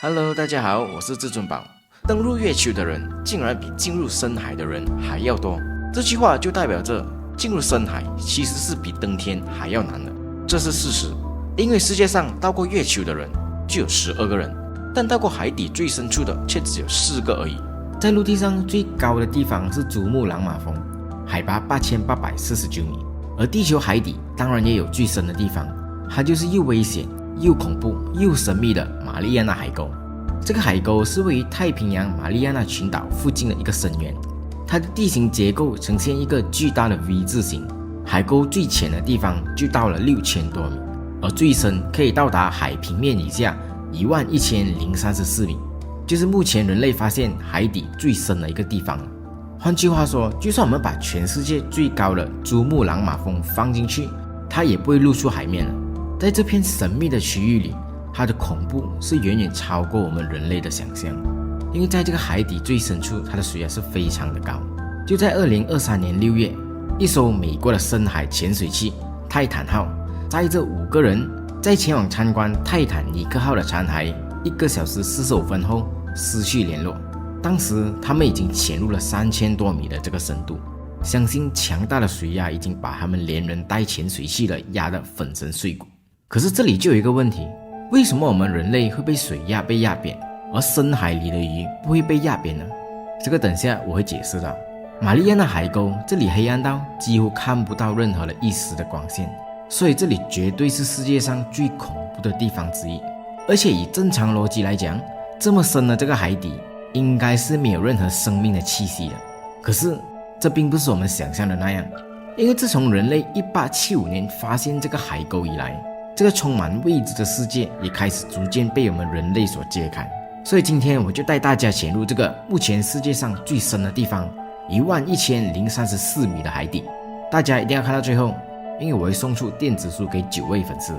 Hello， 大家好，我是至尊宝。登入月球的人竟然比进入深海的人还要多，这句话就代表着进入深海其实是比登天还要难的，这是事实。因为世界上到过月球的人就有12个人，但到过海底最深处的却只有4个而已。在陆地上最高的地方是珠穆朗玛峰，海拔8849米，而地球海底当然也有最深的地方，它就是又危险又恐怖又神秘的马里亚纳海沟。这个海沟是位于太平洋马里亚纳群岛附近的一个深渊，它的地形结构呈现一个巨大的 V 字形，海沟最浅的地方就到了6000多米，而最深可以到达海平面以下11034米，就是目前人类发现海底最深的一个地方了。换句话说，就算我们把全世界最高的珠穆朗玛峰放进去，它也不会露出海面了。在这片神秘的区域里，它的恐怖是远远超过我们人类的想象。因为在这个海底最深处，它的水压是非常的高。就在2023年6月，一艘美国的深海潜水器泰坦号载着5个人在前往参观泰坦尼克号的残骸1个小时45分后失去联络。当时他们已经潜入了3000多米的这个深度，相信强大的水压已经把他们连人带潜水器的压得粉身碎骨。可是这里就有一个问题，为什么我们人类会被水压被压扁，而深海里的鱼不会被压扁呢？这个等下我会解释到。马里亚纳海沟这里黑暗到几乎看不到任何的一丝的光线，所以这里绝对是世界上最恐怖的地方之一。而且以正常逻辑来讲，这么深的这个海底应该是没有任何生命的气息的。可是这并不是我们想象的那样，因为自从人类1875年发现这个海沟以来，这个充满未知的世界也开始逐渐被我们人类所揭开。所以今天我就带大家潜入这个目前世界上最深的地方11034米的海底。大家一定要看到最后，因为我会送出电子书给9位粉丝。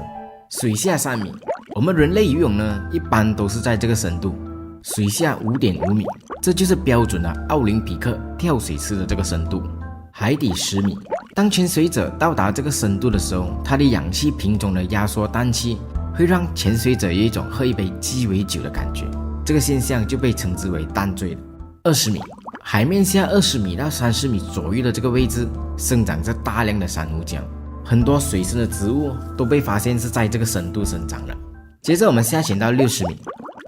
水下3米，我们人类游泳呢一般都是在这个深度，水下5.5米，这就是标准的奥林匹克跳水池的这个深度。海底10米，当潜水者到达这个深度的时候，它的氧气瓶中的压缩氮气会让潜水者有一种喝一杯鸡尾酒的感觉，这个现象就被称之为淡醉了。20米，海面下20米到30米左右的这个位置生长着大量的珊瑚礁，很多水生的植物都被发现是在这个深度生长的。接着我们下潜到60米，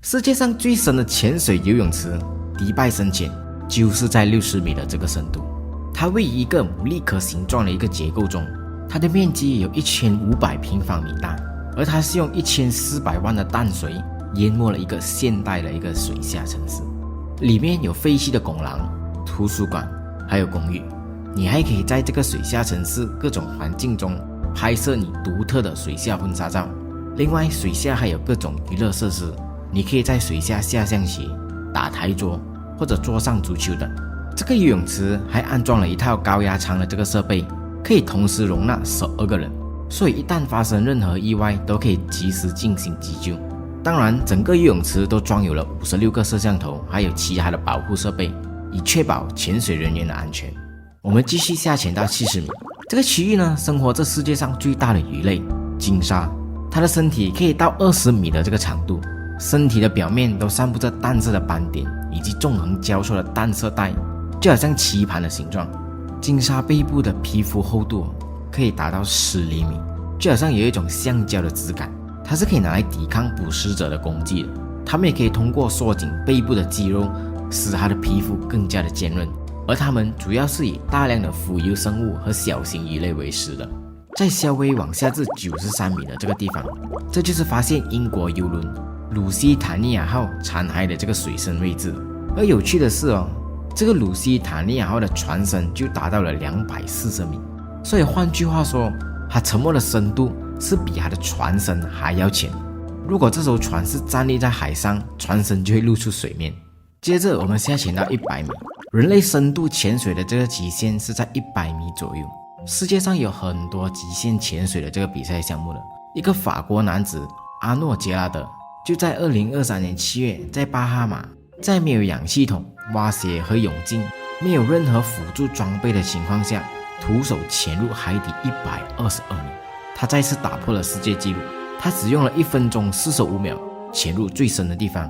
世界上最深的潜水游泳池迪拜深潜就是在60米的这个深度。它位于一个牡蛎壳形状的一个结构中，它的面积有1500平方米大，而它是用1400万的淡水淹没了一个现代的一个水下城市。里面有废弃的拱廊、图书馆还有公寓，你还可以在这个水下城市各种环境中拍摄你独特的水下婚纱照。另外水下还有各种娱乐设施，你可以在水下下象棋、打台桌或者桌上足球等。这个游泳池还安装了一套高压舱的这个设备，可以同时容纳12个人，所以一旦发生任何意外都可以及时进行急救。当然整个游泳池都装有了56个摄像头，还有其他的保护设备，以确保潜水人员的安全。我们继续下潜到70米，这个区域呢生活着世界上最大的鱼类鲸鲨，它的身体可以到20米的这个长度，身体的表面都散布着淡色的斑点以及纵横交错的淡色带，就好像棋盘的形状。鲸鲨背部的皮肤厚度可以达到10厘米，就好像有一种橡胶的质感，它是可以拿来抵抗捕食者的攻击的。它们也可以通过缩紧背部的肌肉，使它的皮肤更加的坚韧，而它们主要是以大量的浮游生物和小型鱼类为食的。再稍微往下至93米的这个地方，这就是发现英国邮轮鲁西塔尼亚号残骸的这个水深位置。而有趣的是这个鲁西塔尼亚号的船身就达到了240米，所以换句话说，它沉没的深度是比它的船身还要浅。如果这艘船是站立在海上，船身就会露出水面。接着我们下潜到100米，人类深度潜水的这个极限是在100米左右。世界上有很多极限潜水的这个比赛项目的。一个法国男子阿诺杰拉德就在2023年7月在巴哈马，在没有氧气筒、蛙鞋和泳镜，没有任何辅助装备的情况下，徒手潜入海底122米。他再次打破了世界纪录，他只用了1分钟45秒潜入最深的地方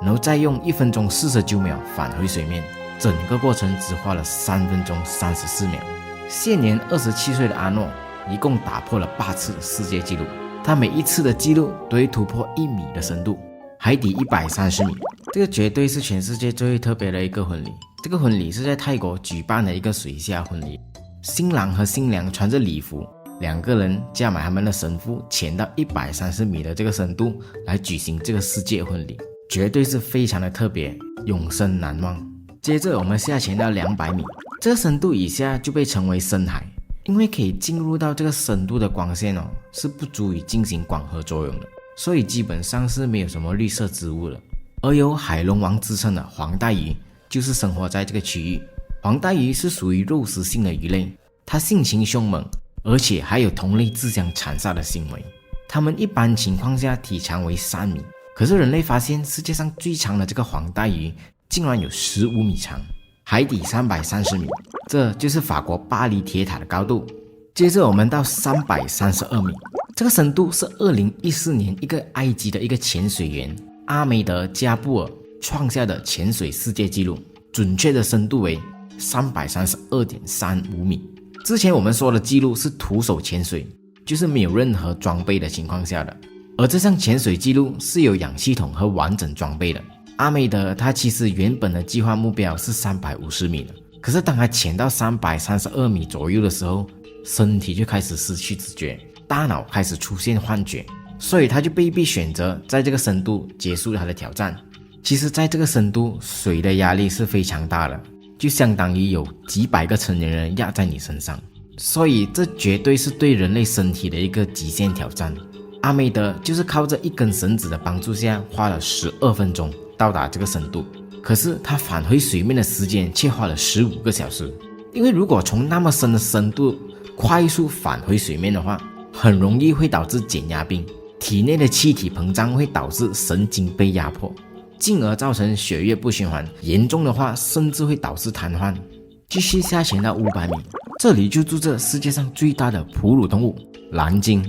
然后再用1分钟49秒返回水面，整个过程只花了3分钟34秒。现年27岁的阿诺一共打破了8次的世界纪录，他每一次的纪录都会突破1米的深度，海底130米。这个绝对是全世界最特别的一个婚礼。这个婚礼是在泰国举办的一个水下婚礼，新郎和新娘穿着礼服，2个人加买他们的神父潜到130米的这个深度来举行这个世界婚礼，绝对是非常的特别，永生难忘。接着我们下潜到200米，这个深度以下就被称为深海，因为可以进入到这个深度的光线是不足以进行光合作用的，所以基本上是没有什么绿色植物的。而有海龙王之称的黄带鱼就是生活在这个区域。黄带鱼是属于肉食性的鱼类，它性情凶猛，而且还有同类自相残杀的行为。它们一般情况下体长为3米，可是人类发现世界上最长的这个黄带鱼竟然有15米长，海底330米，这就是法国巴黎铁塔的高度。接着我们到332米，这个深度是2014年一个埃及的一个潜水员阿梅德加布尔创下的潜水世界纪录，准确的深度为332.35米。之前我们说的纪录是徒手潜水，就是没有任何装备的情况下的，而这项潜水纪录是有氧系统和完整装备的。阿梅德他其实原本的计划目标是350米的，可是当他潜到332米左右的时候，身体就开始失去知觉，大脑开始出现幻觉，所以他就被迫选择在这个深度结束他的挑战。其实在这个深度，水的压力是非常大的，就相当于有几百个成年人压在你身上，所以这绝对是对人类身体的一个极限挑战。阿梅德就是靠着一根绳子的帮助下，花了12分钟到达这个深度，可是他返回水面的时间却花了15个小时。因为如果从那么深的深度快速返回水面的话，很容易会导致减压病，体内的气体膨胀会导致神经被压迫，进而造成血液不循环，严重的话甚至会导致瘫痪。继续下潜到500米，这里就住着世界上最大的哺乳动物蓝鲸。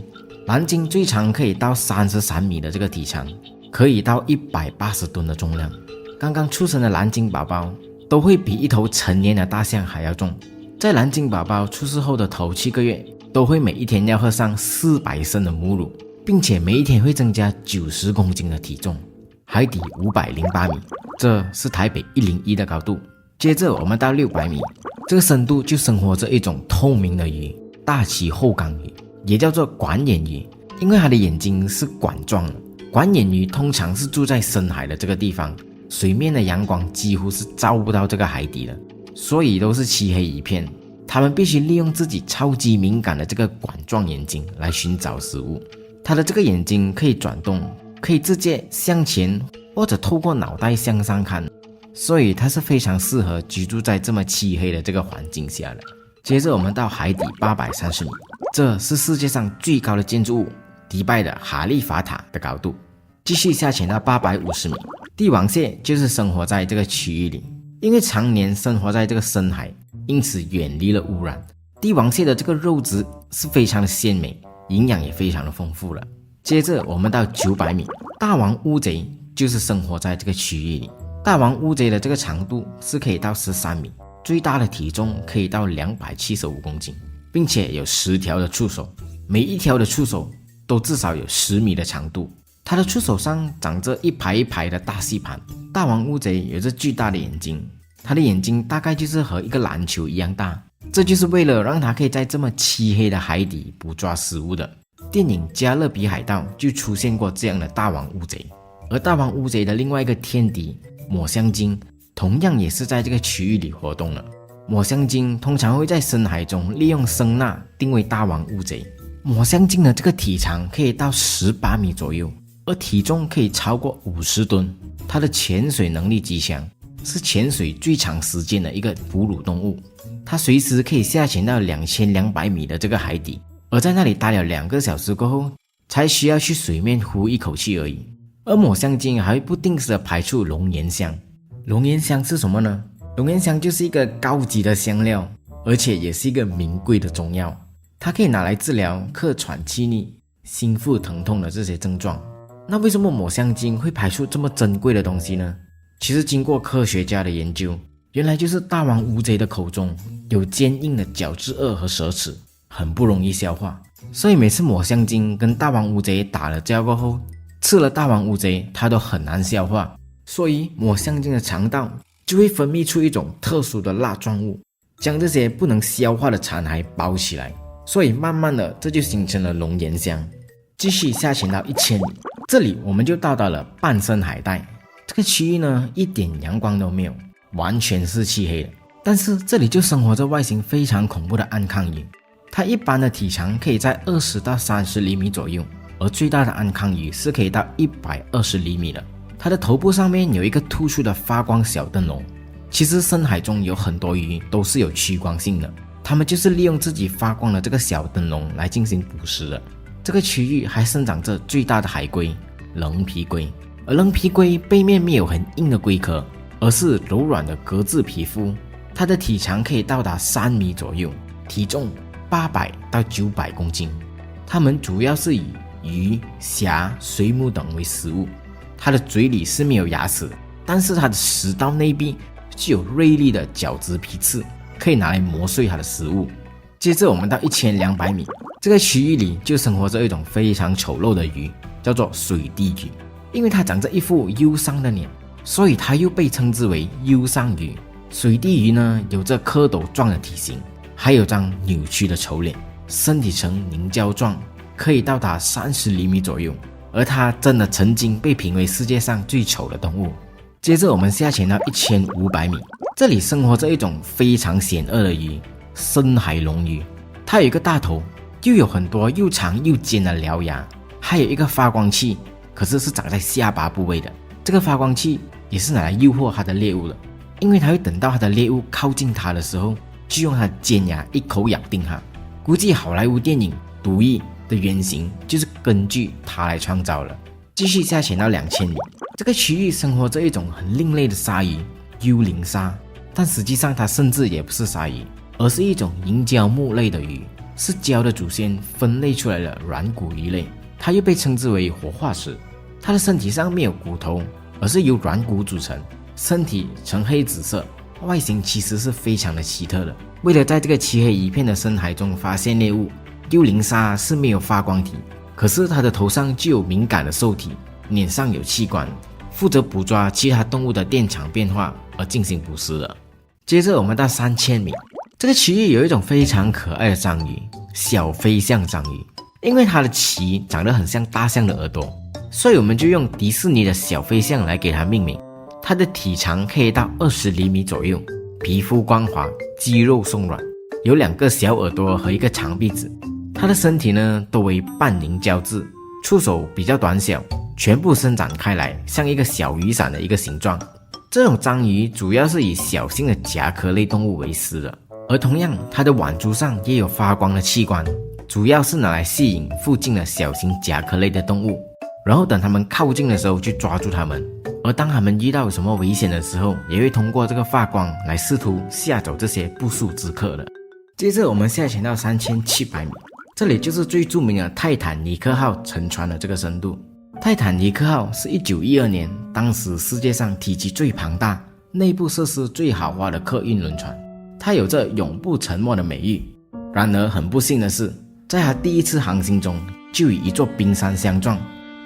蓝鲸最长可以到33米的这个体长，可以到180吨的重量。刚刚出生的蓝鲸宝宝都会比一头成年的大象还要重。在蓝鲸宝宝出世后的头7个月，都会每一天要喝上400升的母乳，并且每一天会增加90公斤的体重。海底508米，这是台北101的高度。接着我们到600米，这个深度就生活着一种透明的鱼，大鳍后缸鱼，也叫做管眼鱼，因为它的眼睛是管状的。管眼鱼通常是住在深海的这个地方，水面的阳光几乎是照不到这个海底的，所以都是漆黑一片。它们必须利用自己超级敏感的这个管状眼睛来寻找食物。它的这个眼睛可以转动，可以直接向前或者透过脑袋向上看，所以它是非常适合居住在这么漆黑的这个环境下的。接着我们到海底830米，这是世界上最高的建筑物迪拜的哈利法塔的高度。继续下潜到850米，帝王蟹就是生活在这个区域里，因为常年生活在这个深海，因此远离了污染。帝王蟹的这个肉质是非常的鲜美，营养也非常的丰富了。接着我们到900米，大王乌贼就是生活在这个区域里。大王乌贼的这个长度是可以到13米，最大的体重可以到275公斤，并且有10条的触手，每一条的触手都至少有10米的长度。它的触手上长着一排一排的大吸盘。大王乌贼有着巨大的眼睛，它的眼睛大概就是和一个篮球一样大，这就是为了让它可以在这么漆黑的海底捕抓食物的。电影《加勒比海盗》就出现过这样的大王乌贼。而大王乌贼的另外一个天敌抹香鲸同样也是在这个区域里活动了。抹香鲸通常会在深海中利用声呐定位大王乌贼。抹香鲸的这个体长可以到18米左右，而体重可以超过50吨。它的潜水能力极强，是潜水最长时间的一个哺乳动物。它随时可以下潜到2200米的这个海底，而在那里待了2个小时过后，才需要去水面呼一口气而已。而抹香鲸还会不定时的排出龙涎香。龙涎香是什么呢？龙涎香就是一个高级的香料，而且也是一个名贵的中药。它可以拿来治疗客喘气逆、心腹疼痛的这些症状。那为什么抹香鲸会排出这么珍贵的东西呢？其实经过科学家的研究，原来就是大王乌贼的口中有坚硬的角质颚和舌齿，很不容易消化，所以每次抹香鲸跟大王乌贼打了交过后，吃了大王乌贼它都很难消化，所以抹香鲸的肠道就会分泌出一种特殊的蜡状物，将这些不能消化的残骸包起来，所以慢慢的这就形成了龙涎香。继续下潜到1000米，这里我们就到达了半深海带。这个区域呢，一点阳光都没有，完全是漆黑的。但是这里就生活着外形非常恐怖的安康鱼，它一般的体长可以在20到30厘米左右，而最大的安康鱼是可以到120厘米的。它的头部上面有一个突出的发光小灯笼。其实深海中有很多鱼都是有趋光性的，它们就是利用自己发光的这个小灯笼来进行捕食的。这个区域还生长着最大的海龟棱皮龟，而棱皮龟背面没有很硬的龟壳，而是柔软的革质皮肤。它的体长可以到达3米左右，体重800到900公斤。它们主要是以鱼、虾、水母等为食物。它的嘴里是没有牙齿，但是它的食道内壁具有锐利的角质皮刺，可以拿来磨碎它的食物。接着我们到1200米，这个区域里就生活着一种非常丑陋的鱼，叫做水滴鱼。因为它长着一副忧伤的脸，所以它又被称之为忧伤鱼。水滴鱼呢，有着蝌蚪状的体型，还有张扭曲的丑脸，身体呈凝胶状，可以到达30厘米左右。而它真的曾经被评为世界上最丑的动物。接着我们下潜到1500米，这里生活着一种非常险恶的鱼，深海龙鱼。它有一个大头，又有很多又长又尖的獠牙，还有一个发光器，可是是长在下巴部位的。这个发光器也是拿来诱惑它的猎物的，因为它会等到它的猎物靠近它的时候，就用它的尖牙一口咬定它。估计好莱坞电影《毒液》的原型就是根据它来创造了。继续下潜到2000米，这个区域生活着一种很另类的鲨鱼幽灵鲨，但实际上它甚至也不是鲨鱼，而是一种银胶木类的鱼，是胶的祖先分类出来的软骨鱼类。它又被称之为活化石。它的身体上没有骨头，而是由软骨组成，身体呈黑紫色，外形其实是非常的奇特的。为了在这个漆黑一片的深海中发现猎物，幽灵鲨是没有发光体，可是它的头上具有敏感的受体，脸上有器官，负责捕抓其他动物的电场变化而进行捕食的。接着我们到3000米，这个区域有一种非常可爱的章鱼，小飞象章鱼。因为它的鳍长得很像大象的耳朵，所以我们就用迪士尼的小飞象来给它命名。它的体长可以到20厘米左右，皮肤光滑，肌肉松软，有2个小耳朵和一个长鼻子。它的身体呢都为半凝胶质，触手比较短小，全部伸展开来，像一个小雨伞的一个形状。这种章鱼主要是以小型的甲壳类动物为食的，而同样它的腕珠上也有发光的器官，主要是拿来吸引附近的小型甲壳类的动物，然后等它们靠近的时候去抓住它们，而当它们遇到什么危险的时候，也会通过这个发光来试图吓走这些不速之客的。接着我们下潜到3700米，这里就是最著名的泰坦尼克号沉船的这个深度。泰坦尼克号是1912年当时世界上体积最庞大、内部设施最豪华的客运轮船，它有着永不沉没的美誉。然而很不幸的是，在它第一次航行中就与一座冰山相撞，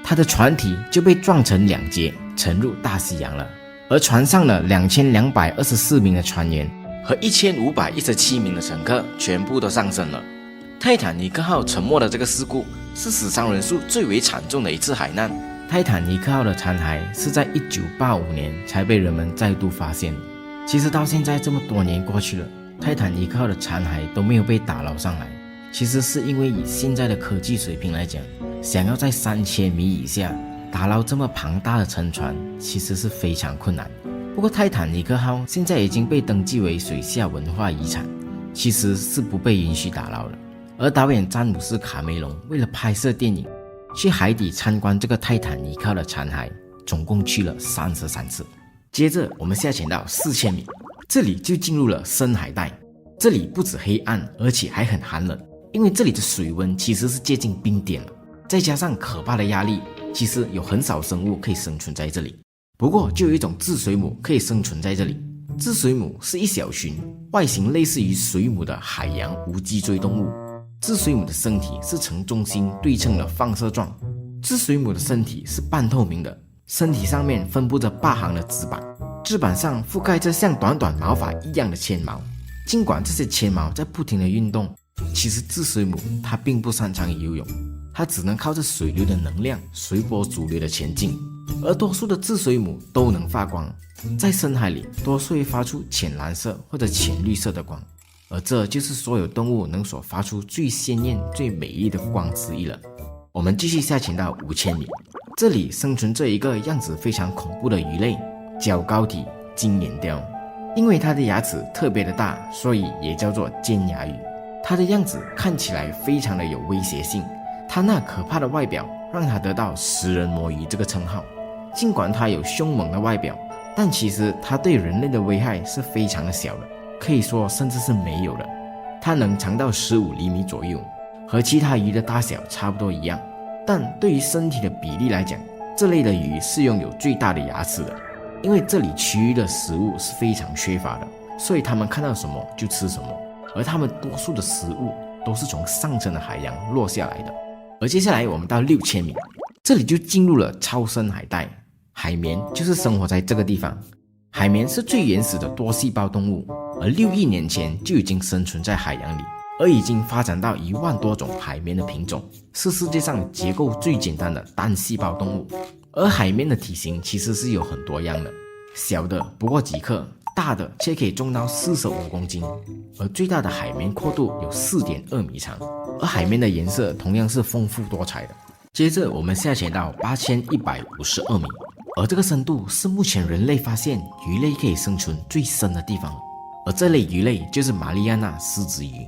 它的船体就被撞成2截，沉入大西洋了。而船上的2224名的船员和1517名的乘客全部都丧生了。泰坦尼克号沉没的这个事故是死伤人数最为惨重的一次海难。泰坦尼克号的残骸是在1985年才被人们再度发现的。其实到现在这么多年过去了，泰坦尼克号的残骸都没有被打捞上来，其实是因为以现在的科技水平来讲，想要在3000米以下打捞这么庞大的沉船其实是非常困难。不过泰坦尼克号现在已经被登记为水下文化遗产，其实是不被允许打捞的。而导演詹姆斯·卡梅隆为了拍摄电影，去海底参观这个泰坦尼克号的残骸，总共去了33次。接着我们下潜到4000米，这里就进入了深海带。这里不止黑暗，而且还很寒冷，因为这里的水温其实是接近冰点了，再加上可怕的压力，其实有很少生物可以生存在这里。不过就有一种智水母可以生存在这里。智水母是一小群外形类似于水母的海洋无脊椎动物。智水母的身体是呈中心对称的放射状。智水母的身体是半透明的，身体上面分布着8行的翅膀，翅膀上覆盖着像短短毛发一样的纤毛。尽管这些纤毛在不停的运动，其实智水母它并不擅长游泳，它只能靠着水流的能量随波逐流的前进。而多数的智水母都能发光，在深海里多数会发出浅蓝色或者浅绿色的光，而这就是所有动物能所发出最鲜艳最美丽的光之一了。我们继续下潜到5000米，这里生存着一个样子非常恐怖的鱼类，角膏体金眼鲷。因为它的牙齿特别的大，所以也叫做尖牙鱼。它的样子看起来非常的有威胁性，它那可怕的外表让它得到食人魔鱼这个称号。尽管它有凶猛的外表，但其实它对人类的危害是非常的小的，可以说甚至是没有的。它能长到15厘米左右，和其他鱼的大小差不多一样，但对于身体的比例来讲，这类的鱼是拥有最大的牙齿的。因为这里其余的食物是非常缺乏的，所以它们看到什么就吃什么，而它们多数的食物都是从上层的海洋落下来的。而接下来我们到6000米，这里就进入了超深海带。海绵就是生活在这个地方。海绵是最原始的多细胞动物，而6亿年前就已经生存在海洋里，而已经发展到1万多种海绵的品种，是世界上结构最简单的单细胞动物。而海绵的体型其实是有很多样的，小的不过几克，大的却可以重到45公斤，而最大的海绵阔度有 4.2 米长，而海绵的颜色同样是丰富多彩的。接着我们下潜到8152米，而这个深度是目前人类发现鱼类可以生存最深的地方，而这类鱼类就是马里亚纳狮子鱼。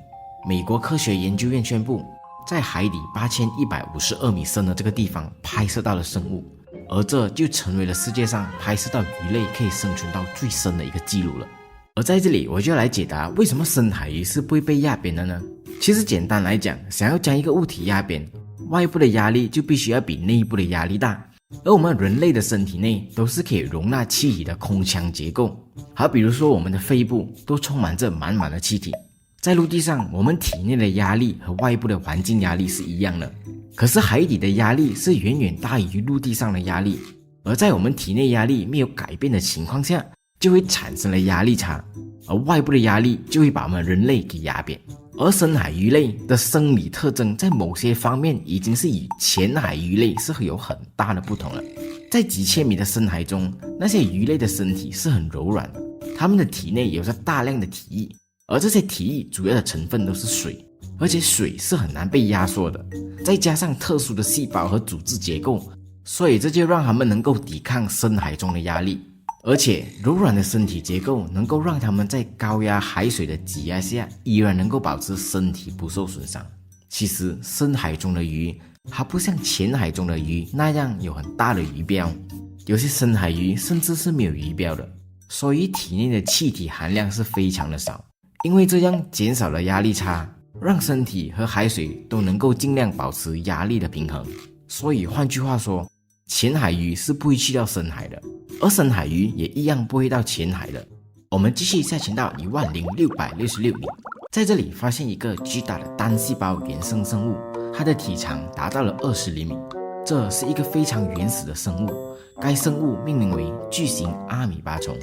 美国科学研究院宣布，在海底8152米深的这个地方拍摄到了生物，而这就成为了世界上拍摄到鱼类可以生存到最深的一个记录了。而在这里我就来解答为什么深海鱼是不会被压扁的呢？其实简单来讲，想要将一个物体压扁，外部的压力就必须要比内部的压力大，而我们人类的身体内都是可以容纳气体的空腔结构，好比如说我们的肺部都充满着满满的气体。在陆地上，我们体内的压力和外部的环境压力是一样的，可是海底的压力是远远大于陆地上的压力，而在我们体内压力没有改变的情况下，就会产生了压力差，而外部的压力就会把我们人类给压扁。而深海鱼类的生理特征在某些方面已经是与浅海鱼类是有很大的不同了。在几千米的深海中，那些鱼类的身体是很柔软的，它们的体内有着大量的体液，而这些体液主要的成分都是水，而且水是很难被压缩的，再加上特殊的细胞和组织结构，所以这就让它们能够抵抗深海中的压力。而且柔软的身体结构能够让它们在高压海水的挤压下依然能够保持身体不受损伤。其实深海中的鱼它不像浅海中的鱼那样有很大的鱼鳔，有些深海鱼甚至是没有鱼鳔的，所以体内的气体含量是非常的少，因为这样减少了压力差，让身体和海水都能够尽量保持压力的平衡。所以换句话说，浅海鱼是不会去到深海的，而深海鱼也一样不会到浅海的。我们继续下潜到10666米，在这里发现一个巨大的单细胞原生生物，它的体长达到了20厘米，这是一个非常原始的生物，该生物命名为巨型阿米巴虫，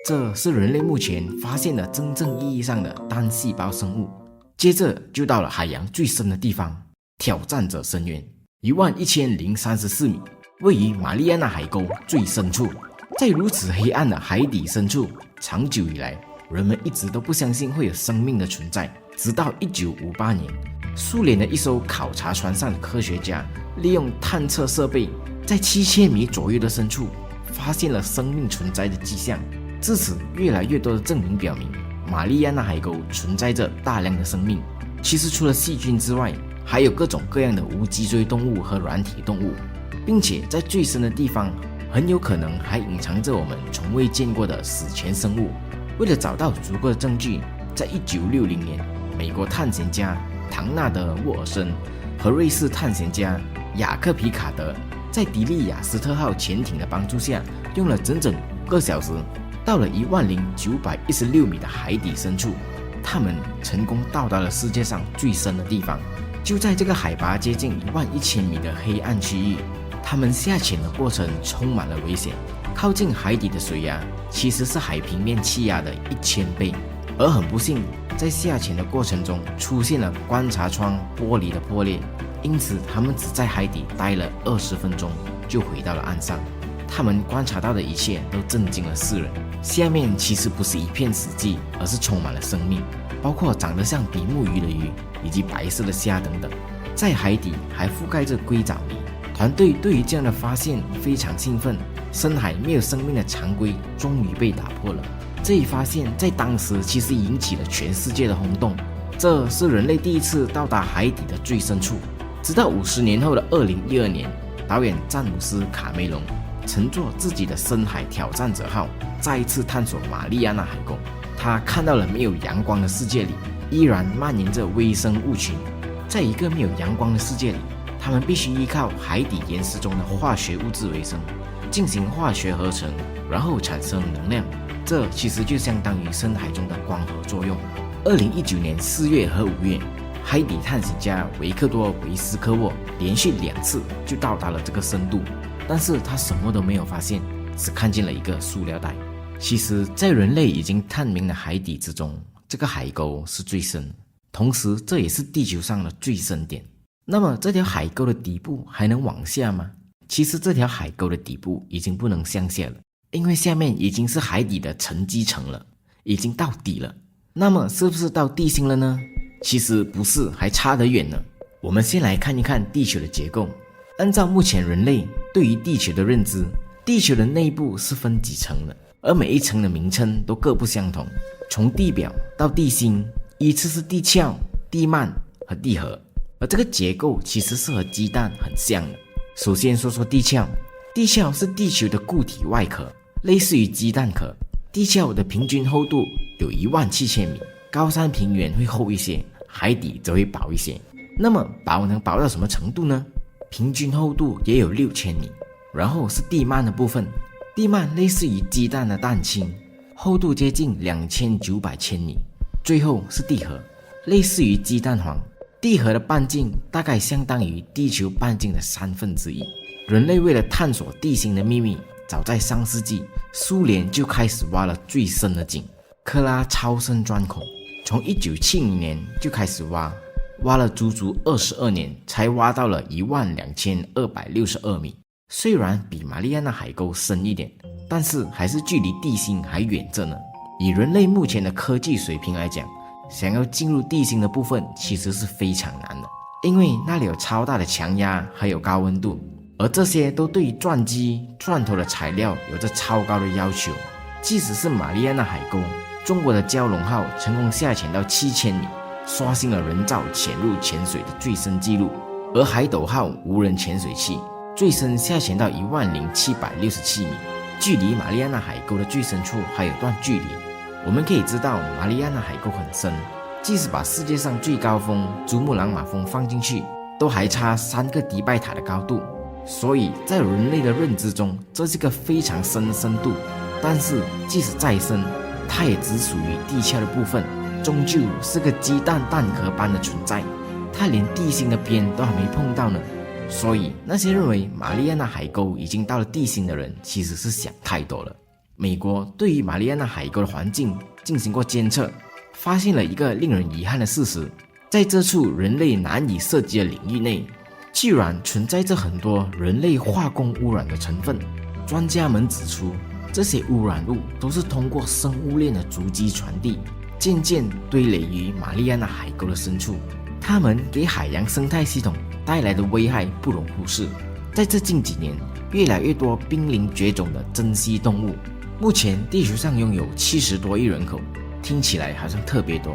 这是人类目前发现的真正意义上的单细胞生物。接着就到了海洋最深的地方，挑战者深渊11034米，位于马里亚纳海沟最深处。在如此黑暗的海底深处，长久以来人们一直都不相信会有生命的存在，直到1958年，苏联的一艘考察船上的科学家利用探测设备，在7000米左右的深处发现了生命存在的迹象。至此，越来越多的证明表明，马里亚纳海沟存在着大量的生命。其实除了细菌之外，还有各种各样的无脊椎动物和软体动物，并且在最深的地方很有可能还隐藏着我们从未见过的史前生物。为了找到足够的证据，在1960年，美国探险家唐纳德·沃尔森和瑞士探险家雅克·皮卡德在迪利亚斯特号潜艇的帮助下，用了整整5个小时，到了10916米的海底深处，他们成功到达了世界上最深的地方。就在这个海拔接近11000米的黑暗区域，他们下潜的过程充满了危险。靠近海底的水压其实是海平面气压的1000倍，而很不幸，在下潜的过程中出现了观察窗玻璃的破裂，因此他们只在海底待了20分钟就回到了岸上。他们观察到的一切都震惊了世人，下面其实不是一片死寂，而是充满了生命，包括长得像比目鱼的鱼以及白色的虾等等，在海底还覆盖着硅藻泥。团队对于这样的发现非常兴奋，深海没有生命的常规终于被打破了。这一发现在当时其实引起了全世界的轰动，这是人类第一次到达海底的最深处。直到50年后的2012年，导演詹姆斯·卡梅隆乘坐自己的深海挑战者号再一次探索马里亚纳海沟。他看到了没有阳光的世界里依然蔓延着微生物群。在一个没有阳光的世界里，他们必须依靠海底岩石中的化学物质为生，进行化学合成，然后产生能量。这其实就相当于深海中的光合作用。2019年4月和5月，海底探险家维克多·维斯科沃连续2次就到达了这个深度，但是他什么都没有发现，只看见了一个塑料袋。其实在人类已经探明的海底之中，这个海沟是最深，同时这也是地球上的最深点。那么这条海沟的底部还能往下吗？其实这条海沟的底部已经不能向下了，因为下面已经是海底的沉积层了，已经到底了。那么是不是到地心了呢？其实不是，还差得远呢。我们先来看一看地球的结构。按照目前人类对于地球的认知，地球的内部是分几层的，而每一层的名称都各不相同。从地表到地心，依次是地壳、地幔和地核，而这个结构其实是和鸡蛋很像的。首先说说地壳，地壳是地球的固体外壳，类似于鸡蛋壳。地壳的平均厚度有17000米，高山平原会厚一些，海底则会薄一些。那么薄能薄到什么程度呢？平均厚度也有6000米。然后是地幔的部分，地幔类似于鸡蛋的蛋清，厚度接近2900千米。最后是地核，类似于鸡蛋黄，地核的半径大概相当于地球半径的1/3。人类为了探索地心的秘密，早在上世纪，苏联就开始挖了最深的井——克拉超深钻孔。从1970年就开始挖了足足22年，才挖到了12262米。虽然比马里亚纳海沟深一点，但是还是距离地心还远着呢。以人类目前的科技水平来讲，想要进入地心的部分其实是非常难的，因为那里有超大的强压还有高温度，而这些都对于钻机、钻头的材料有着超高的要求。即使是马里亚纳海沟，中国的蛟龙号成功下潜到7000米，刷新了人造潜入潜水的最深纪录，而海斗号无人潜水器最深下潜到10767米，距离马里亚纳海沟的最深处还有段距离。我们可以知道马里亚纳海沟很深，即使把世界上最高峰珠穆朗玛峰放进去，都还差3个迪拜塔的高度。所以在人类的认知中，这是个非常深的深度。但是即使再深，它也只属于地壳的部分，终究是个鸡蛋蛋壳般的存在，它连地心的边都还没碰到呢。所以那些认为马里亚纳海沟已经到了地心的人，其实是想太多了。美国对于马里亚纳海沟的环境进行过监测，发现了一个令人遗憾的事实：在这处人类难以涉及的领域内，居然存在着很多人类化工污染的成分。专家们指出，这些污染物都是通过生物链的足迹传递，渐渐堆垒于马里亚纳海沟的深处。它们给海洋生态系统带来的危害不容忽视。在这近几年，越来越多濒临绝种的珍稀动物。目前地球上拥有70多亿人口，听起来好像特别多，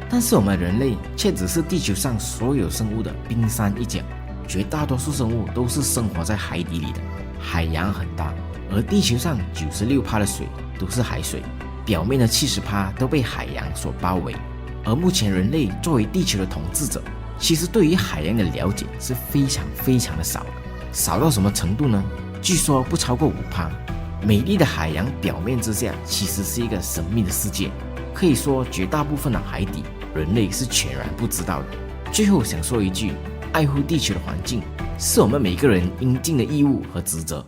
但是我们人类却只是地球上所有生物的冰山一角。绝大多数生物都是生活在海底里的。海洋很大，而地球上96%的水都是海水，表面的70%都被海洋所包围。而目前人类作为地球的统治者，其实对于海洋的了解是非常的少的。少到什么程度呢？据说不超过5%。美丽的海洋表面之下，其实是一个神秘的世界，可以说绝大部分的海底，人类是全然不知道的。最后想说一句，爱护地球的环境，是我们每个人应尽的义务和职责。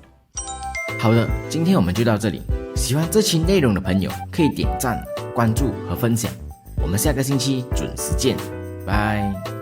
好的，今天我们就到这里。喜欢这期内容的朋友，可以点赞、关注和分享。我们下个星期准时见，拜。